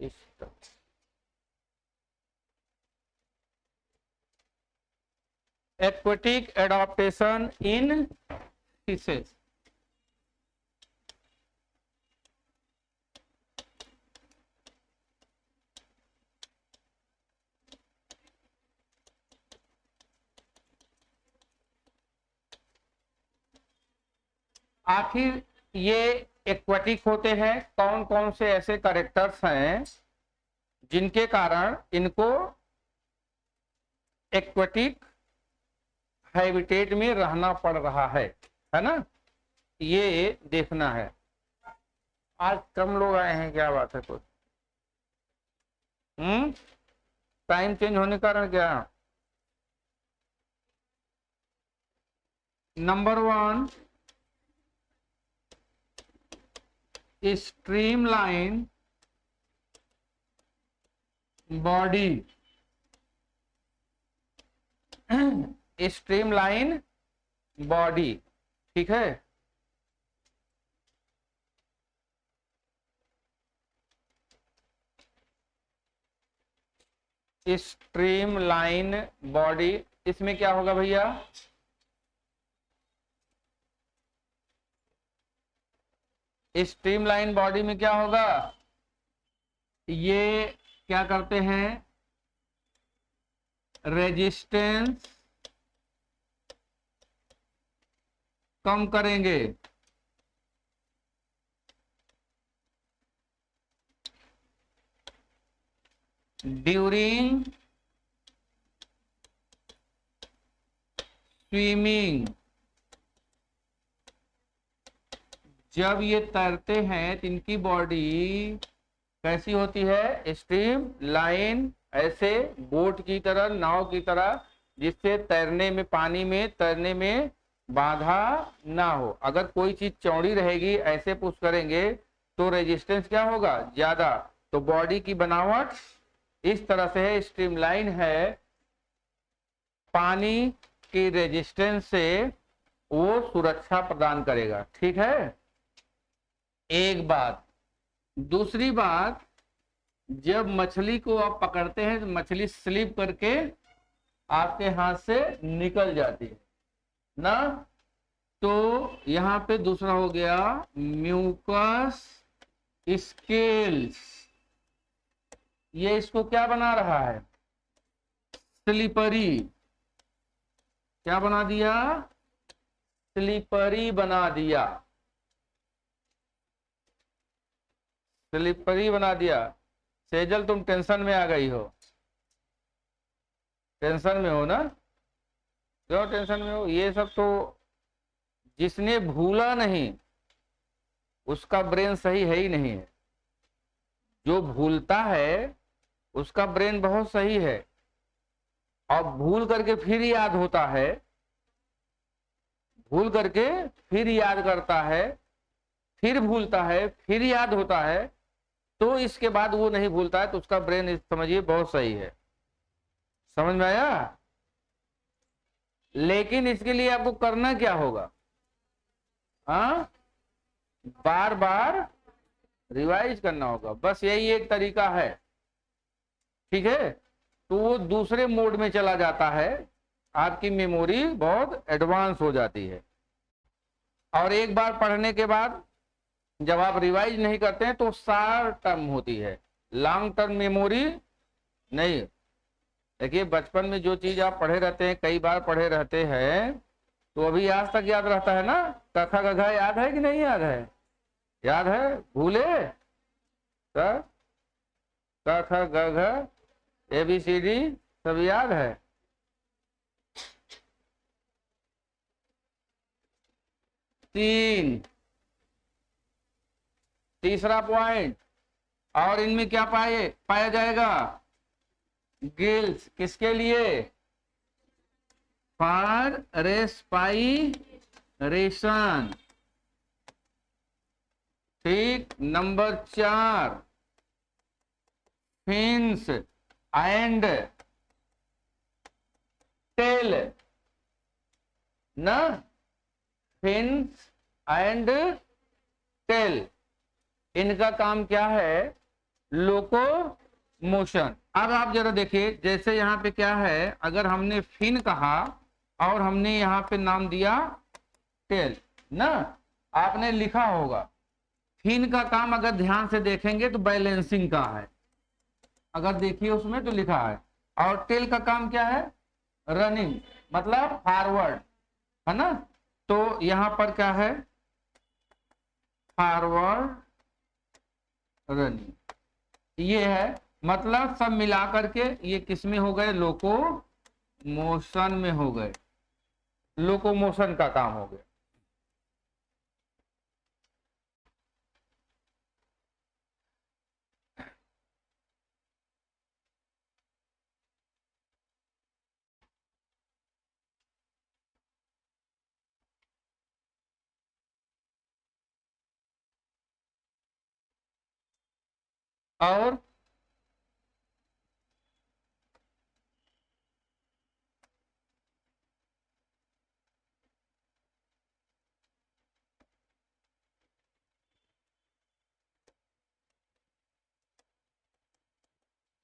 इस तरह। Aquatic adaptation इन fishes. आखिर ये एक्वेटिक होते हैं, कौन कौन से ऐसे कैरेक्टर्स हैं जिनके कारण इनको एक्वेटिक हैबिटेट में रहना पड़ रहा है ना, ये देखना है। आज कम लोग आए हैं, क्या बात है कुछ? टाइम चेंज होने के कारण क्या? Number 1, streamline body. Streamline body, ठीक है। स्ट्रीमलाइन बॉडी, इसमें क्या होगा भैया? स्ट्रीमलाइन बॉडी में क्या होगा? ये क्या करते हैं? रेजिस्टेंस कम करेंगे, ड्यूरिंग स्विमिंग। जब ये तैरते हैं तो इनकी बॉडी कैसी होती है? स्ट्रीम लाइन, ऐसे बोट की तरह, नाव की तरह, जिससे तैरने में, पानी में तैरने में बाधा ना हो। अगर कोई चीज चौड़ी रहेगी, ऐसे पुश करेंगे तो रेजिस्टेंस क्या होगा? ज्यादा। तो बॉडी की बनावट इस तरह से है, स्ट्रीमलाइन है, पानी की रेजिस्टेंस से वो सुरक्षा प्रदान करेगा, ठीक है। एक बात। दूसरी बात, जब मछली को आप पकड़ते हैं तो मछली स्लिप करके आपके हाथ से निकल जाती है ना, तो यहां पे दूसरा हो गया म्यूकस स्केल्स। ये इसको क्या बना रहा है? स्लिपरी। क्या बना दिया? स्लिपरी बना दिया, स्लिपरी बना दिया। सेजल, तुम टेंशन में आ गई हो? टेंशन में हो ना? क्यों टेंशन में हो? ये सब तो जिसने भूला नहीं उसका ब्रेन सही है ही नहीं है। जो भूलता है उसका ब्रेन बहुत सही है, और भूल करके फिर याद होता है, भूल करके फिर याद करता है, फिर भूलता है, फिर याद होता है, तो इसके बाद वो नहीं भूलता है, तो उसका ब्रेन समझिए बहुत सही है। समझ में आया? लेकिन इसके लिए आपको करना क्या होगा? हाँ, बार बार रिवाइज करना होगा, बस यही एक तरीका है, ठीक है। तो वो दूसरे मोड में चला जाता है, आपकी मेमोरी बहुत एडवांस हो जाती है। और एक बार पढ़ने के बाद जब आप रिवाइज नहीं करते हैं तो शॉर्ट टर्म होती है, लॉन्ग टर्म मेमोरी नहीं। देखिए, बचपन में जो चीज आप पढ़े रहते हैं, कई बार पढ़े रहते हैं, तो अभी आज तक याद रहता है ना। कथा गघा याद है कि नहीं याद है? याद है? भूले? सर, कथा गघा ABCD सब याद है? तीसरा पॉइंट, और इनमें क्या पाया जाएगा? गिल्स। किसके लिए? फॉर रेस्पाइरेशन, ठीक। नंबर 4, फिन्स एंड टेल ना, फिन्स एंड टेल, इनका काम क्या है? लोको मोशन। अब आप जरा देखिए, जैसे यहाँ पे क्या है, अगर हमने फिन कहा और हमने यहाँ पे नाम दिया टेल ना, आपने लिखा होगा फिन का काम अगर ध्यान से देखेंगे तो बैलेंसिंग का है, अगर देखिए उसमें तो लिखा है। और टेल का काम क्या है, रनिंग, मतलब फॉरवर्ड, है ना। तो यहां पर क्या है, फॉरवर्ड रनिंग, ये है। मतलब सब मिला करके ये किस में हो गए, लोको मोशन में हो गए, लोको मोशन का काम हो गया। और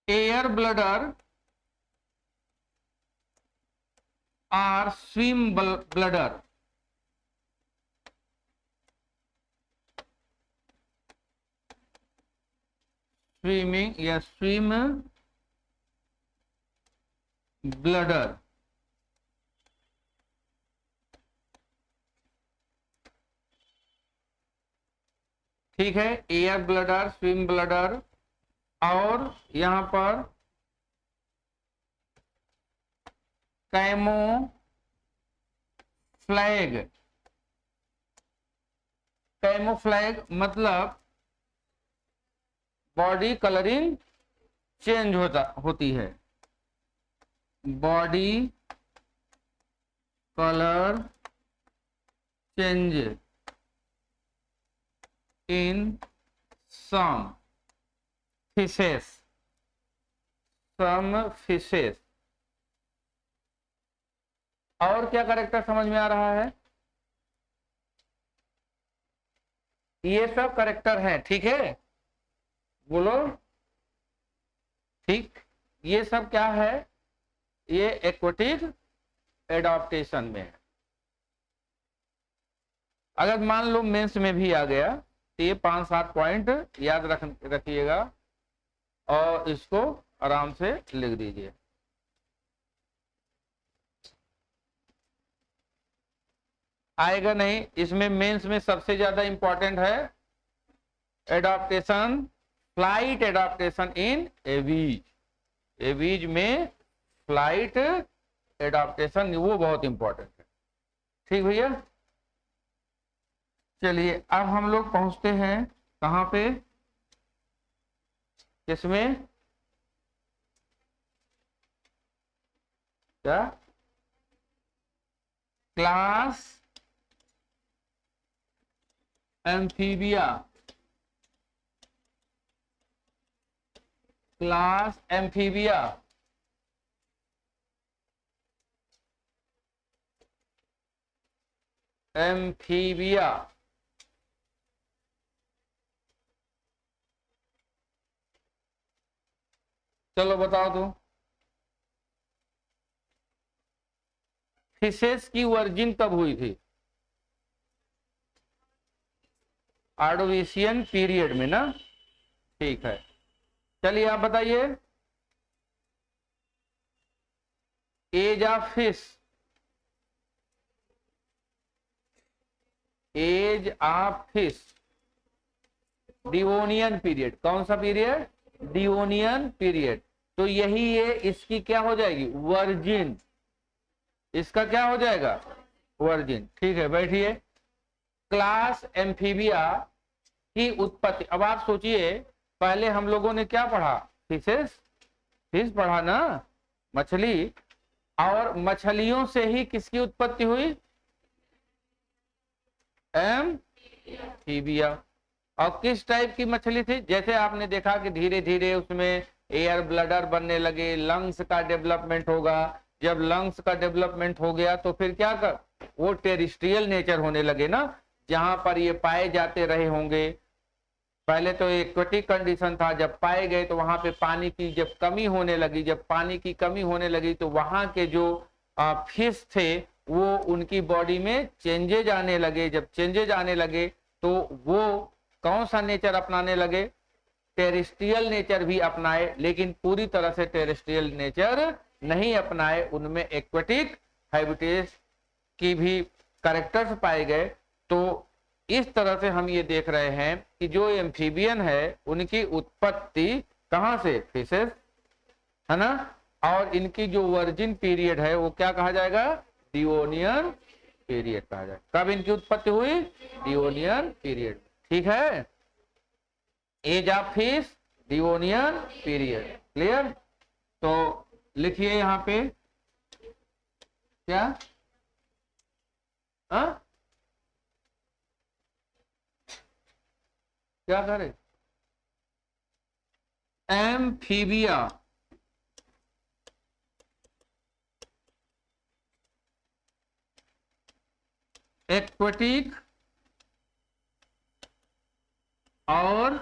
एयर ब्लडर और स्विम ब्लडर, स्विमिंग या स्विम ब्लडर, ठीक है। एयर ब्लडर, स्विम ब्लडर, और यहां पर कैमोफ्लैग, कैमोफ्लैग मतलब बॉडी कलरिंग चेंज होती है, body colour change in some fishes, some fishes. और क्या करेक्टर समझ में आ रहा है, ये सब करेक्टर है, ठीक है, बोलो ठीक। ये सब क्या है, ये एक्वेटिक एडाप्टेशन में है। अगर मान लो मेंस में भी आ गया तो ये 5-7 पॉइंट याद रखिएगा और इसको आराम से लिख दीजिए। आएगा नहीं, इसमें मेंस में सबसे ज्यादा इंपॉर्टेंट है एडाप्टेशन, फ्लाइट एडाप्टेशन इन एवीज, एवीज में फ्लाइट एडाप्टेशन वो बहुत इंपॉर्टेंट है, ठीक भैया। चलिए अब हम लोग पहुंचते हैं कहां पे, किसमें, क्या, class amphibia, class amphibia. Amphibia चलो बताओ तो, फिशेस की वर्जिन कब हुई थी, ऑर्डोविशियन पीरियड में ना, ठीक है। चलिए आप बताइए, age of fish, age of fish, Devonian period, कौन सा पीरियड, डिवोनियन पीरियड। तो यही ये इसकी क्या हो जाएगी, वर्जिन, इसका क्या हो जाएगा, वर्जिन, ठीक है। बैठिए, क्लास एम्फीबिया की उत्पत्ति। अब आप सोचिए, पहले हम लोगों ने क्या पढ़ा, फिशेस, फिश पढ़ा ना, मछली, और मछलियों से ही किसकी उत्पत्ति हुई, एम्फीबिया। और किस टाइप की मछली थी, जैसे आपने देखा कि धीरे धीरे उसमें एयर ब्लडर बनने लगे, लंग्स का डेवलपमेंट होगा, जब लंग्स का डेवलपमेंट हो गया तो फिर क्या कर, वो टेरिस्ट्रियल नेचर होने लगे ना, जहां पर ये पाए जाते रहे होंगे। पहले तो एक्वेटिक कंडीशन था, जब पाए गए तो वहां पे पानी की जब कमी होने लगी, जब पानी की कमी होने लगी तो वहां के जो फिश थे वो उनकी बॉडी में चेंजेज आने लगे। जब चेंजेज आने लगे तो वो कौन सा नेचर अपनाने लगे? टेरेस्ट्रियल नेचर भी अपनाए, लेकिन पूरी तरह से टेरेस्ट्रियल नेचर नहीं अपनाए, उनमें एक्वेटिक हैबिटेट की भी कैरेक्टर्स पाए गए। तो इस तरह से हम ये देख रहे हैं कि जो एम्फीबियन है उनकी उत्पत्ति कहां से? फिशेस, है ना। और इनकी जो वर्जिन पीरियड है वो क्या कहा जाएगा? डिओनियन पीरियड कहा जाएगा। कब इनकी उत्पत्ति हुई? Devonian period. ठीक है, age of fish, Devonian period. Clear? तो लिखिए यहां पे क्या? क्या करे? एम्फीबिया एक्वेटिक और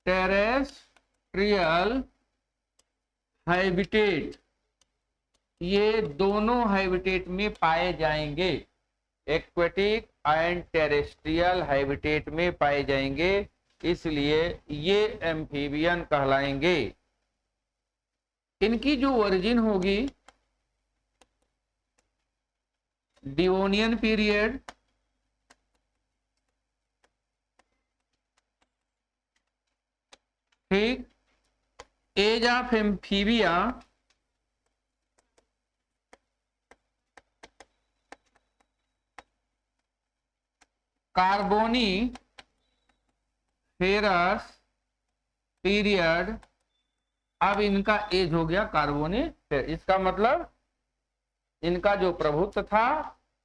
टेरेस्ट्रियल हैबिटेट, ये दोनों हैबिटेट में पाए जाएंगे। एक्वेटिक एंड टेरेस्ट्रियल हैबिटेट में पाए जाएंगे, इसलिए ये एम्फीबियन कहलाएंगे। इनकी जो ओरिजिन होगी डिओनियन पीरियड, ठीक। Age of Amphibia Carboniferous period. अब इनका एज हो गया कार्बोनी, इसका मतलब इनका जो प्रभुत्व था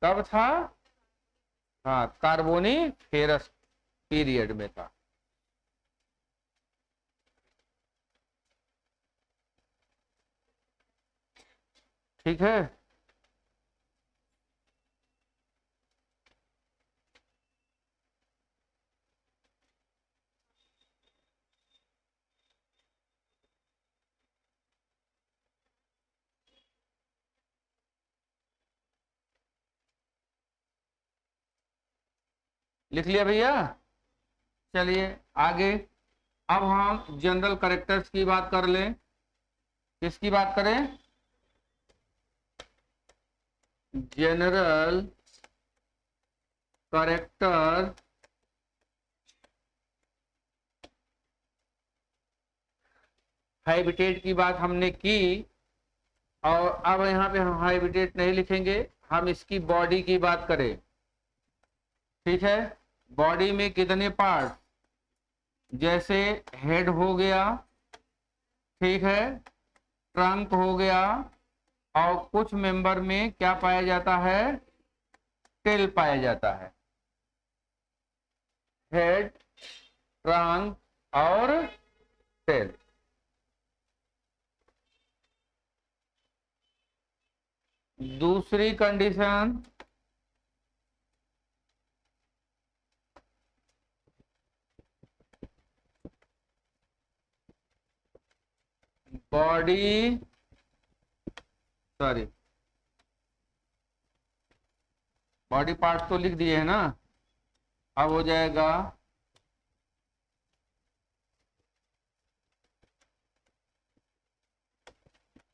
कब था? हाँ, कार्बोनी फेरस पीरियड में था। ठीक है, लिख लिया भैया? चलिए आगे, अब हम जनरल कैरेक्टर्स की बात कर लें। किसकी बात करें? जनरल कैरेक्टर हैबिटेट की बात हमने की, और अब यहाँ पे हम हैबिटेट नहीं लिखेंगे, हम इसकी बॉडी की बात करें। ठीक है, बॉडी में कितने पार्ट? जैसे हेड हो गया, ठीक है, ट्रंक हो गया, और कुछ मेंबर में क्या पाया जाता है? टेल पाया जाता है। हेड, ट्रंक और टेल। दूसरी condition, body, sorry body part तो लिख दिए है ना, अब हो जाएगा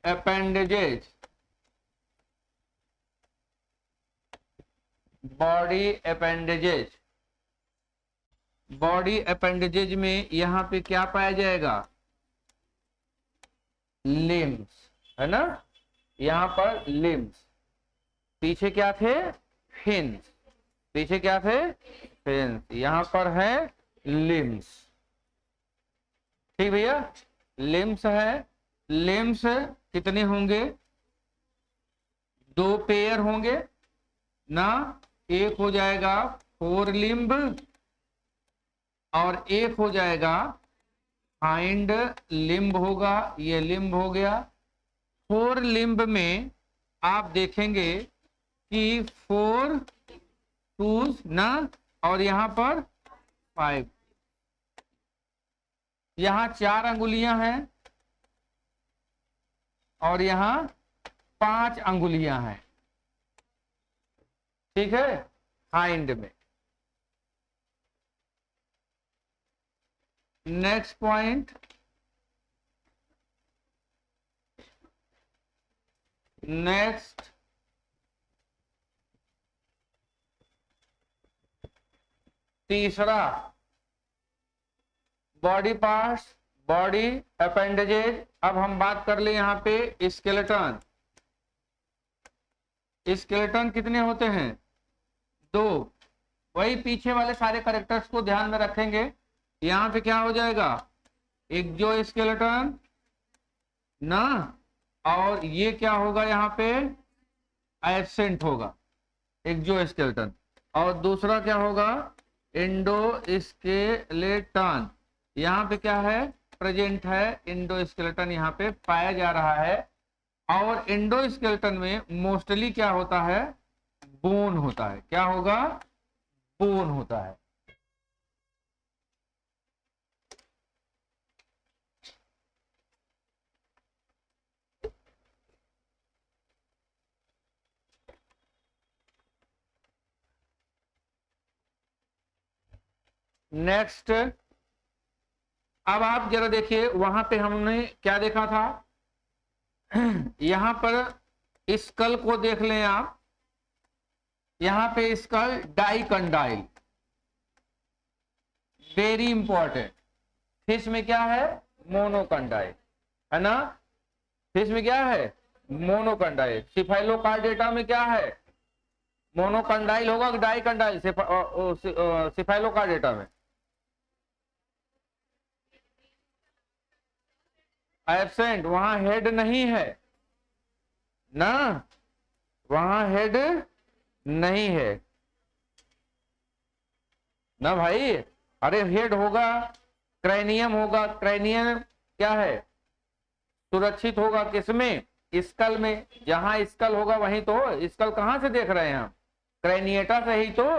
appendages. Body appendages, body appendages में यहां पे क्या पाया जाएगा? लिम्स, है ना, यहां पर लिम्स। पीछे क्या थे? फिन्स। पीछे क्या थे? फिन्स। यहां पर है लिम्स। ठीक भैया, लिम्स है। लिम्स कितने होंगे? 2 पेयर होंगे ना। एक हो जाएगा 4 लिम्ब और एक हो जाएगा हाइंड लिम्ब होगा। ये लिम्ब हो गया। 4 लिम्ब में आप देखेंगे कि 4 टूज ना, और यहाँ पर 5 यहाँ 4 अंगुलियां हैं और यहाँ 5 अंगुलियां हैं, ठीक है, हाइंड में। नेक्स्ट पॉइंट, नेक्स्ट तीसरा, बॉडी पार्ट्स, बॉडी अपेंडेजेज। अब हम बात कर ले यहाँ पे स्केलेटन। स्केलेटन कितने होते हैं? 2। वही पीछे वाले सारे कैरेक्टर्स को ध्यान में रखेंगे। यहाँ पे क्या हो जाएगा? एक्सोस्केलेटन ना, और ये क्या होगा यहाँ पे? एब्सेंट होगा एक्सोस्केलेटन। और दूसरा क्या होगा? एंडोस्केलेटन। यहाँ पे क्या है? प्रेजेंट है एंडोस्केलेटन, यहाँ पे पाया जा रहा है। और एंडोस्केलेटन में मोस्टली क्या होता है? बोन होता है। क्या होगा? बोन होता है। नेक्स्ट, अब आप जरा देखिए, वहां पे हमने क्या देखा था? यहां पर स्कल को देख लें आप, यहां पे स्कल डाइकंडाइल, वेरी इंपॉर्टेंट। फिश में क्या है? मोनोकंडाइल, है ना? फिश में क्या है? मोनोकंडाइल। सिफाइलोकार्डेटा में क्या है? मोनोकंडाइल होगा कि डाइकंडाइल? सिफाइलोकार्डेटा में एब्सेंट, वहां हेड नहीं है ना, वहां हेड नहीं है ना भाई। अरे हेड होगा, क्रैनियम होगा। क्रैनियम क्या है? सुरक्षित होगा किसमें? स्कल में। जहां स्कल होगा वहीं तो। स्कल कहां से देख रहे हैं हम? क्रैनिएटा से ही तो।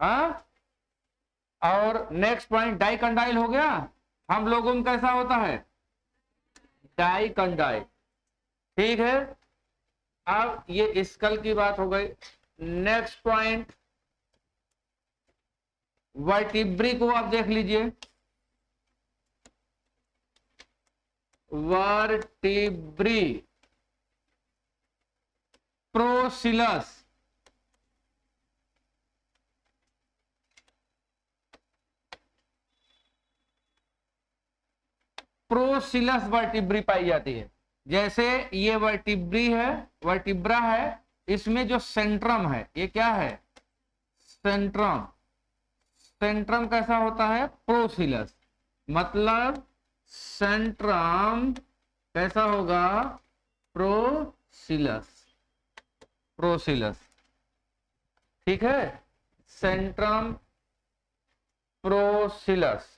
हाँ, और नेक्स्ट पॉइंट डाइकंडाइल हो गया। हम लोगों में कैसा होता है? डाइकंडाइल, ठीक है। अब ये स्कल की बात हो गई। नेक्स्ट पॉइंट, वर्टिब्री को आप देख लीजिए। वर्टिब्री, प्रोसिलस, प्रोसिलस वर्टिब्री पाई जाती है। जैसे ये वर्टिब्री है, वर्टिब्रा है, इसमें जो सेंट्रम है, ये क्या है? सेंट्रम। सेंट्रम कैसा होता है? प्रोसिलस। मतलब सेंट्रम कैसा होगा? प्रोसिलस, प्रोसिलस, ठीक है। Centrum procoelous.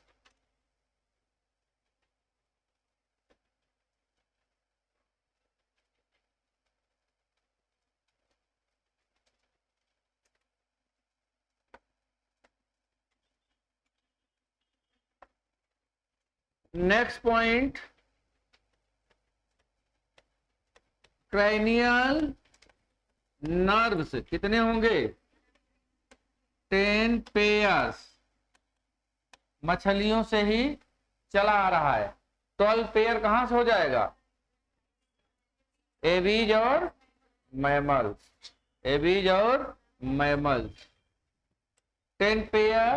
Next point, cranial nerves कितने होंगे? 10 पेयर्स। मछलियों से ही चला आ रहा है। 12 पेयर कहां से हो जाएगा? एबीज और मैमल्स, एबीज और mammals. 10 pair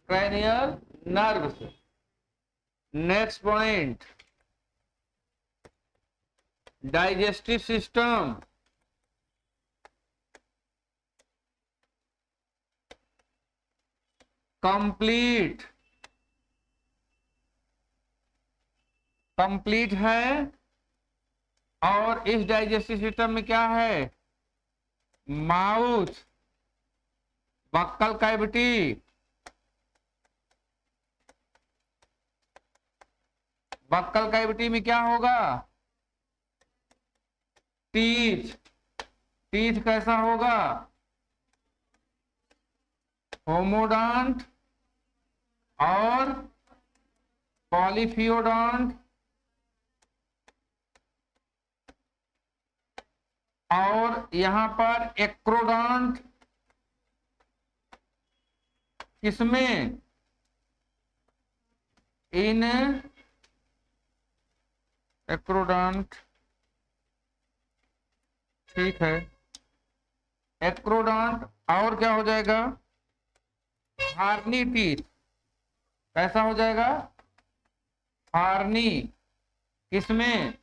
cranial nerves. Next point, digestive system. Complete, complete है। और इस डाइजेस्टिव सिस्टम में क्या है? Mouth, buccal cavity, buccal cavity में क्या होगा? टीथ, टीथ कैसा होगा? होमोडॉन्ट और पॉलीफियोडॉन्ट और यहां पर एक्रोडॉन्ट, किसमें, इन एक्रोडॉन्ट, ठीक है, एक्रोडॉन्ट, और क्या हो जाएगा, हार्नी टीथ, कैसा हो जाएगा, हार्नी, किसमें,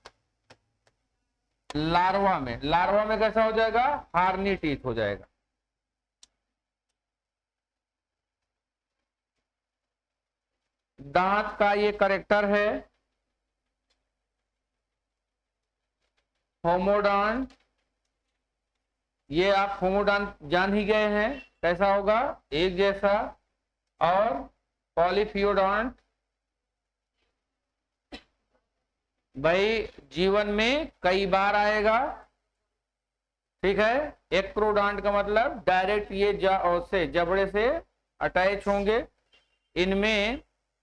लार्वा में, लार्वा में कैसा हो जाएगा, हार्नी टीथ हो जाएगा। दांत का ये करेक्टर है होमोडॉन्ट, ये आप होमोडॉन्ट जान ही गए हैं कैसा होगा, एक जैसा, और पॉलीफियोडॉन्ट भाई जीवन में कई बार आएगा, ठीक है। एक्रोडॉन्ट का मतलब डायरेक्ट ये से जबड़े से अटैच होंगे, इनमें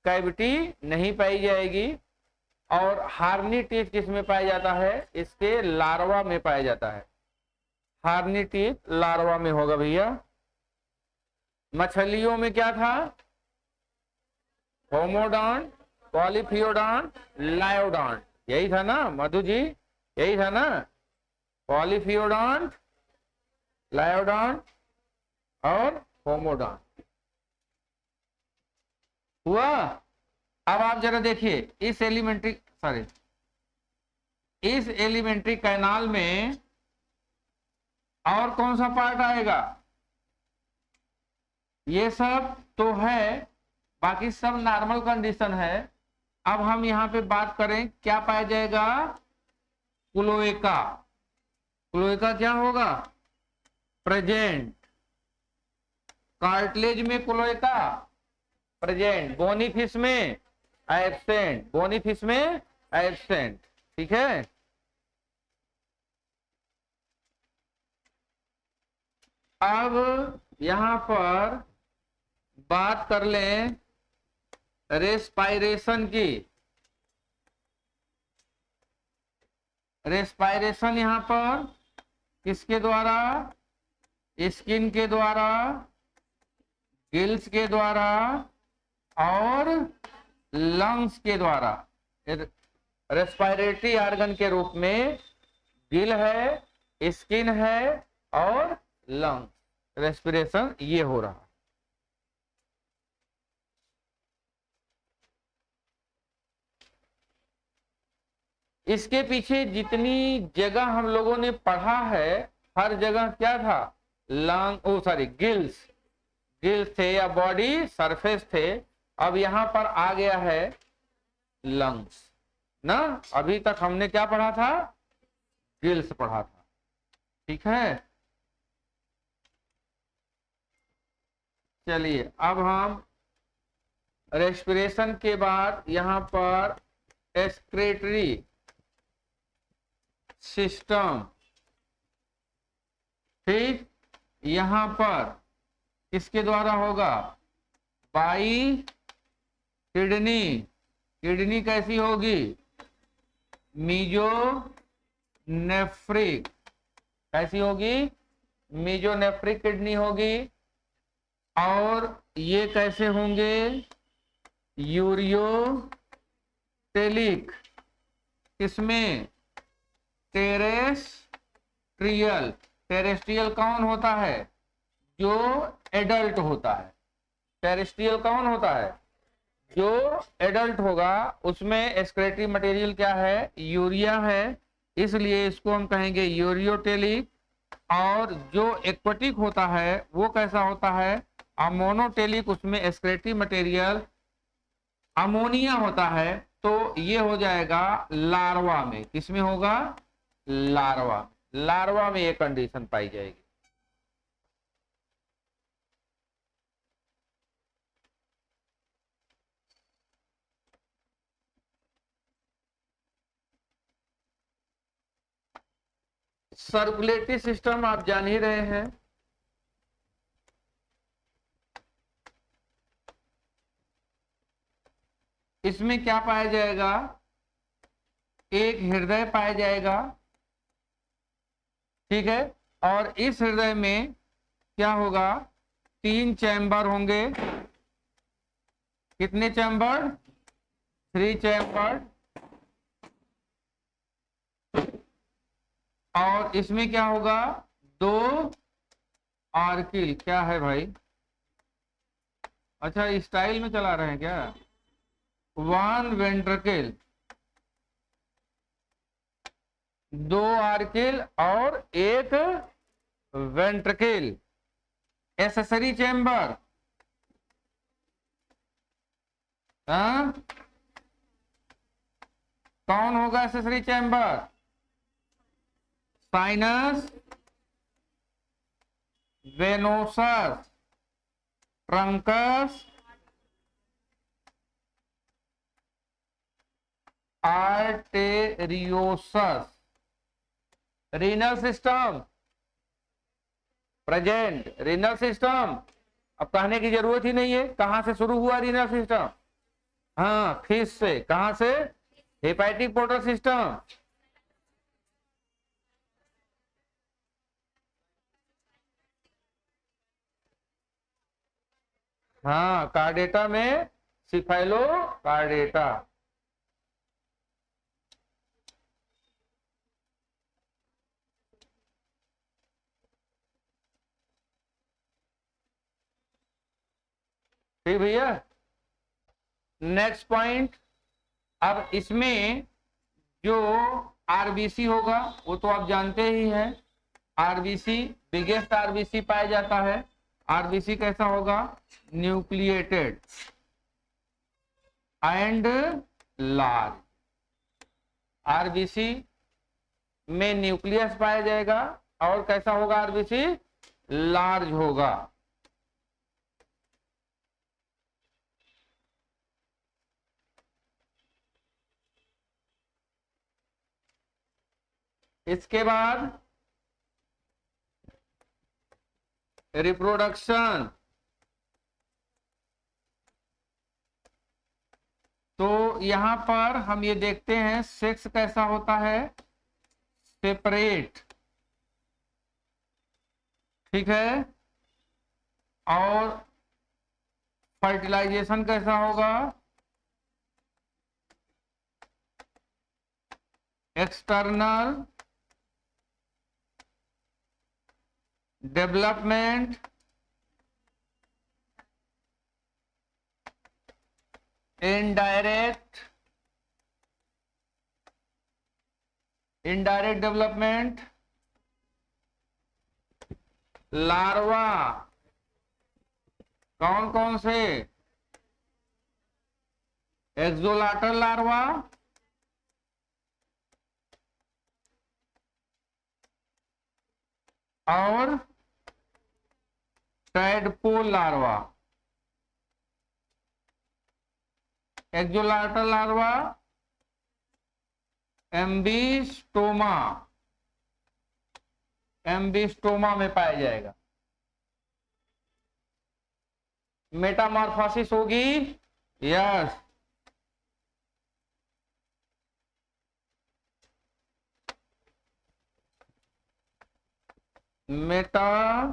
कैविटी नहीं पाई जाएगी। और हार्नी टीथ किसमें पाया जाता है, इसके लार्वा में पाया जाता है, हार्नी टीथ लार्वा में होगा भैया। मछलियों में क्या था, होमोडॉन्ट, पॉलीफियोडॉन्ट, लायोडॉन्ट, यही था ना मधु जी, यही था ना, पॉलीफियोडॉन्ट, लायोडॉन्ट और होमोडॉन्ट हुआ। अब आप जरा देखिए इस एलिमेंट्री कैनाल में और कौन सा पार्ट आएगा, ये सब तो है, बाकी सब नॉर्मल कंडीशन है। अब हम यहां पे बात करें क्या पाया जाएगा, क्लोएका, क्लोएका क्या होगा, प्रेजेंट, कार्टिलेज में क्लोएका प्रेजेंट, बोनी फिश में एब्सेंट, बोनी फिश में एब्सेंट, ठीक है। अब यहां पर बात कर लें रेस्पायरेशन की, रेस्पायरेशन यहां पर किसके द्वारा, स्किन के द्वारा, गिल्स के द्वारा और लंग्स के द्वारा। रेस्पायरेटरी ऑर्गन के रूप में गिल है, स्किन है और लंग्स, रेस्पिरेशन ये हो रहा। इसके पीछे जितनी जगह हम लोगों ने पढ़ा है हर जगह क्या था, गिल्स, गिल्स थे या बॉडी सरफेस थे। अब यहां पर आ गया है लंग्स ना, अभी तक हमने क्या पढ़ा था, गिल्स पढ़ा था, ठीक है। चलिए अब हम रेस्पिरेशन के बाद यहां पर एक्सक्रीटरी सिस्टम, ठीक, यहां पर किसके द्वारा होगा, बाई किडनी, किडनी कैसी होगी, मीजोनेफ्रिक, कैसी होगी, मीजोनेफ्रिक किडनी होगी। और ये कैसे होंगे, यूरियोटेलिक, किसमें, टेरेस्ट्रियल, टेरेस्ट्रियल कौन होता है, जो एडल्ट होता है, टेरेस्ट्रियल कौन होता है, जो एडल्ट होगा, उसमें एक्सक्रीटरी मटेरियल क्या है, यूरिया है, इसलिए इसको हम कहेंगे यूरियोटेलिक। और जो एक्वेटिक होता है वो कैसा होता है, अमोनोटेलिक, उसमें एक्सक्रीटरी मटेरियल अमोनिया होता है, तो ये हो जाएगा लार्वा में, किसमें होगा, लार्वा, लार्वा में ये कंडीशन पाई जाएगी। सर्कुलेटरी सिस्टम आप जान ही रहे हैं, इसमें क्या पाया जाएगा, एक हृदय पाया जाएगा, ठीक है। और इस हृदय में क्या होगा, 3 चैम्बर होंगे। कितने चैम्बर, 3 चैम्बर। और इसमें क्या होगा, 2 आर्किल। क्या है भाई, अच्छा स्टाइल में चला रहे हैं क्या, 1 वेंट्रिकल, 2 आर्किल और 1 वेंट्रिकल। एसेसरी चैम्बर, हाँ कौन होगा accessory chamber, sinus, venosus, trunks, arteriosus. Renal system present, renal system अब कहने की जरूरत ही नहीं है, कहां से शुरू हुआ रीनल सिस्टम, हाँ फिश से, कहां से, हेपेटिक पोर्टल सिस्टम। हाँ कार्डेटा में सिफाइलो कार्डेटा। ठीक भैया, नेक्स्ट पॉइंट। अब इसमें जो आरबीसी होगा वो तो आप जानते ही हैं, आरबीसी बिगेस्ट आरबीसी पाया जाता है। आरबीसी कैसा होगा, न्यूक्लिएटेड एंड लार्ज। आरबीसी में न्यूक्लियस पाया जाएगा और कैसा होगा, आरबीसी लार्ज होगा। इसके बाद रिप्रोडक्शन, तो यहां पर हम ये देखते हैं सेक्स कैसा होता है, सेपरेट, ठीक है। और फर्टिलाइजेशन कैसा होगा, external, development, indirect, indirect development, larva, कौन कौन से, एक्सोलाटल लार्वा, और टैडपोल लार्वा। एक्सोलाटल लार्वा एम्बिस्टोमा, एम्बिस्टोमा में पाया जाएगा। मेटामॉर्फोसिस होगी, यस, मेटामॉर्फोसिस।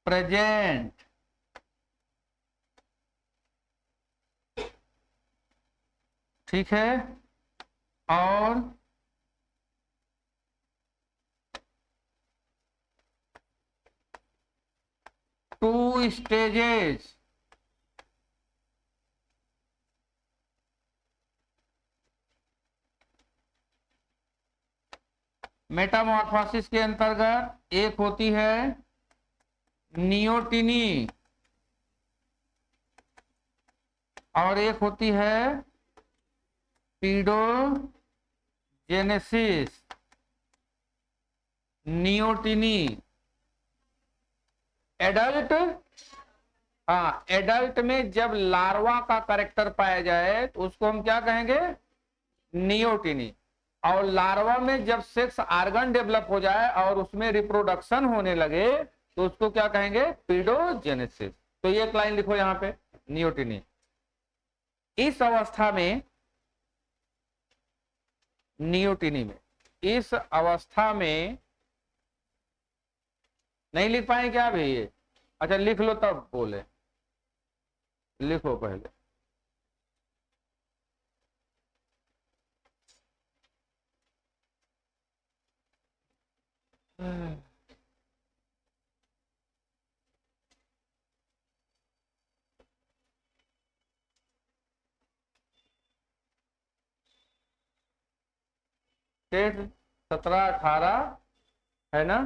प्रेजेंट, ठीक है। और टू स्टेजेस, मेटामॉर्फोसिस के अंतर्गत एक होती है नियोटिनी और एक होती है पीडोजेनेसिस। नियोटिनी एडल्ट, हाँ एडल्ट में जब लार्वा का कैरेक्टर पाया जाए तो उसको हम क्या कहेंगे, नियोटिनी। और लार्वा में जब सेक्स आर्गन डेवलप हो जाए और उसमें रिप्रोडक्शन होने लगे तो उसको क्या कहेंगे, पीडोजेनेसिस। तो ये एक लाइन लिखो यहां पे, नियोटिनी। इस अवस्था में, नियोटिनी में, इस अवस्था में नहीं लिख पाए क्या भाई ये? अच्छा लिख लो तब बोले, लिखो पहले। डेट 17-18 है ना?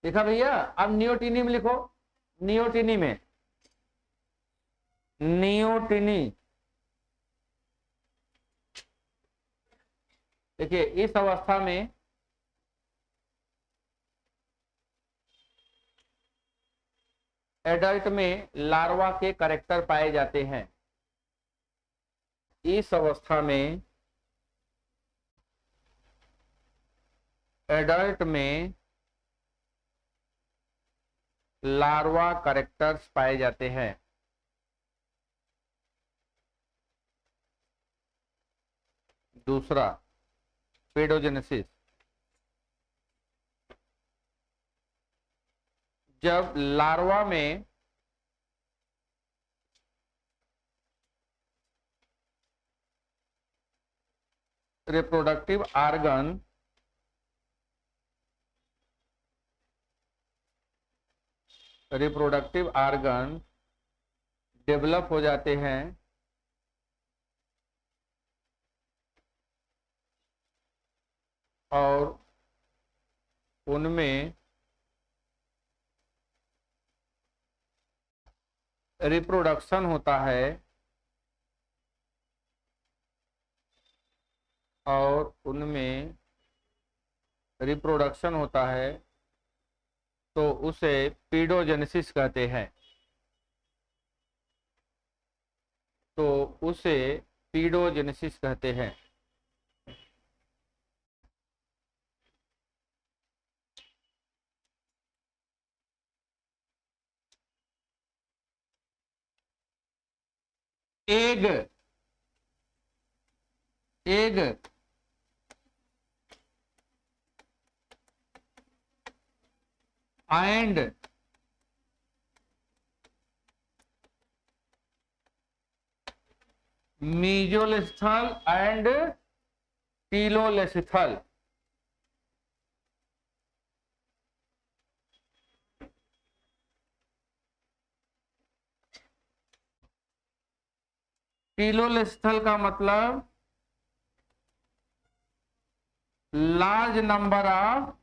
लिखा भैया? अब नियोटिनी में लिखो, नियोटिनी में, नियोटिनी। देखिए इस अवस्था में एडल्ट में लार्वा के कैरेक्टर पाए जाते हैं। इस अवस्था में एडल्ट में लार्वा कैरेक्टर्स पाए जाते हैं। दूसरा, पेडोजेनेसिस। जब लार्वा में रिप्रोडक्टिव आर्गन डेवलप हो जाते हैं और उनमें रिप्रोडक्शन होता है तो उसे पीडोजेनेसिस कहते हैं। Egg and mesolecithal and telolecithal. Telolecithal का मतलब large number of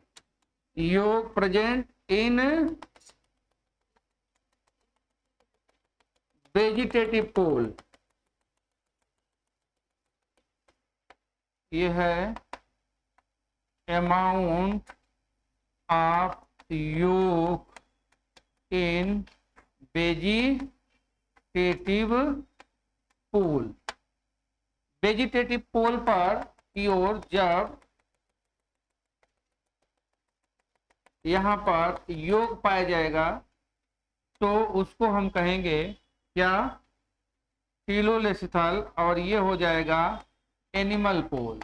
yolk present in vegetative pole. ये है अमाउंट ऑफ योग इन वेजिटेटिव पोल। वेजिटेटिव पोल पर की ओर जब यहां पर योग पाया जाएगा तो उसको हम कहेंगे क्या, टीलोलेस्थल, और ये हो जाएगा एनिमल पोल।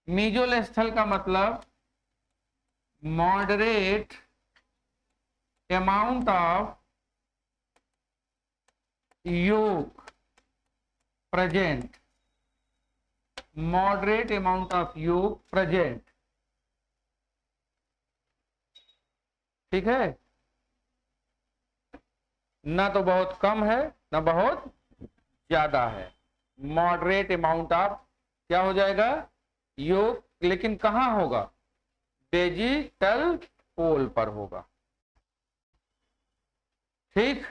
मीजोलेस्थल का मतलब moderate amount of yolk present, moderate amount of yolk present. ठीक है, ना तो बहुत कम है ना बहुत ज्यादा है, मॉडरेट अमाउंट ऑफ क्या हो जाएगा, योग, लेकिन कहां होगा, वेजिटल पोल पर होगा। ठीक,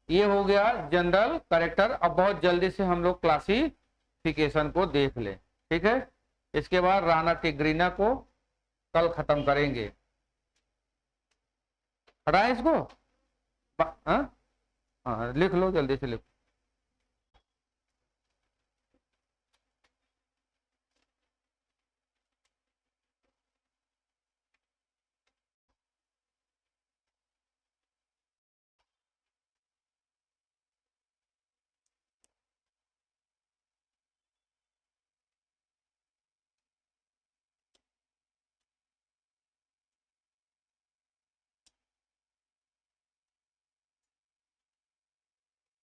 ये हो गया जनरल कैरेक्टर। अब बहुत जल्दी से हम लोग क्लासिफिकेशन को देख लें। ठीक है, इसके बाद राना टिग्रीना को कल खत्म करेंगे। हटाए इसको। हाँ हाँ, लिख लो जल्दी से लिखो।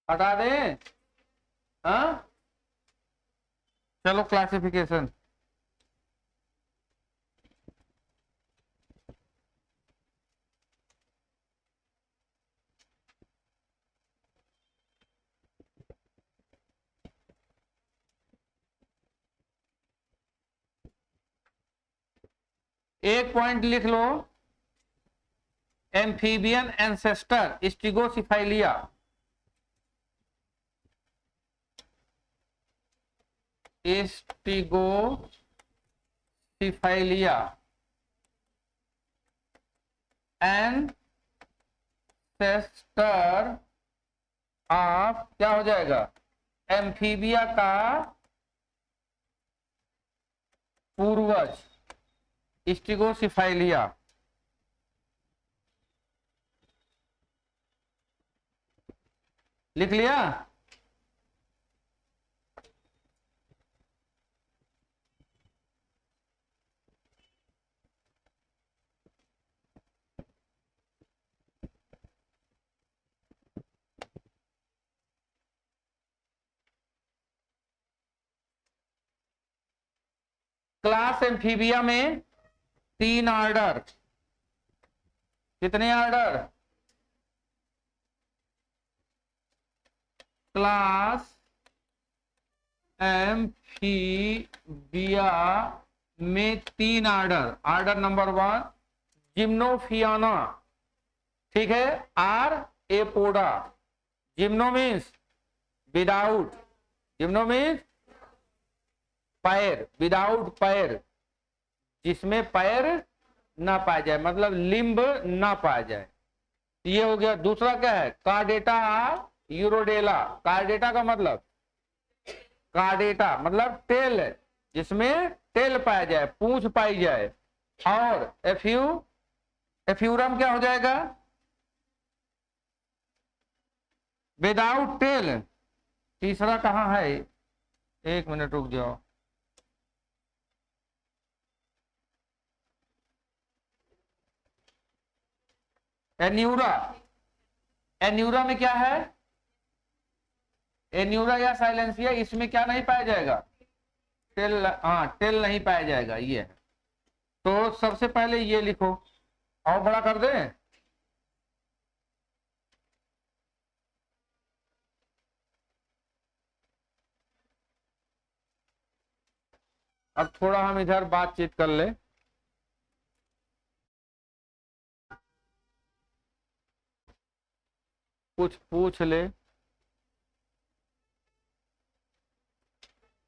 हटा दें। हाँ चलो क्लासिफिकेशन। एक पॉइंट लिख लो, एम्फीबियन एंसेस्टर स्टिगोसिफाइलिया। स्टिगोसिफाइलिया एंसेस्टर ऑफ क्या हो जाएगा, एम्फीबिया का पूर्वज स्टिगोसिफाइलिया। लिख लिया। क्लास एम्फीबिया में 3 ऑर्डर। कितने ऑर्डर? क्लास एम्फीबिया में 3 ऑर्डर। ऑर्डर नंबर 1 जिम्नोफियाना, ठीक है, or Apoda. Gymno means without, gymno means पैर, विदाउट पैर, जिसमें पैर ना पाया जाए, मतलब लिम्ब ना पाया जाए। ये हो गया। दूसरा क्या है, कार्डेटा यूरोडेला। कार्डेटा का मतलब, कार्डेटा मतलब टेल, जिसमें टेल पाया जाए, पूंछ पाई जाए। और एफ्यूरम क्या हो जाएगा, विदाउट टेल। तीसरा कहाँ है, एक मिनट रुक जाओ। एन्यूरा। एन्यूरा में क्या है, एन्यूरा या साइलेंसिया, इसमें क्या नहीं पाया जाएगा, टेल। हाँ टेल नहीं पाया जाएगा, ये है। तो सबसे पहले ये लिखो, और बड़ा कर दें। अब थोड़ा हम इधर बातचीत कर ले। कुछ पूछ ले।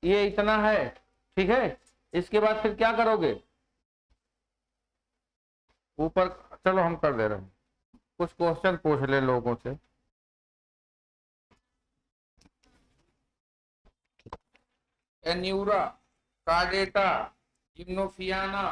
ये इतना है, ठीक है। इसके बाद फिर क्या करोगे, ऊपर चलो हम कर दे रहे हैं। कुछ क्वेश्चन पूछ ले लोगों से। Anura, chordata, जिम्नोफियाना,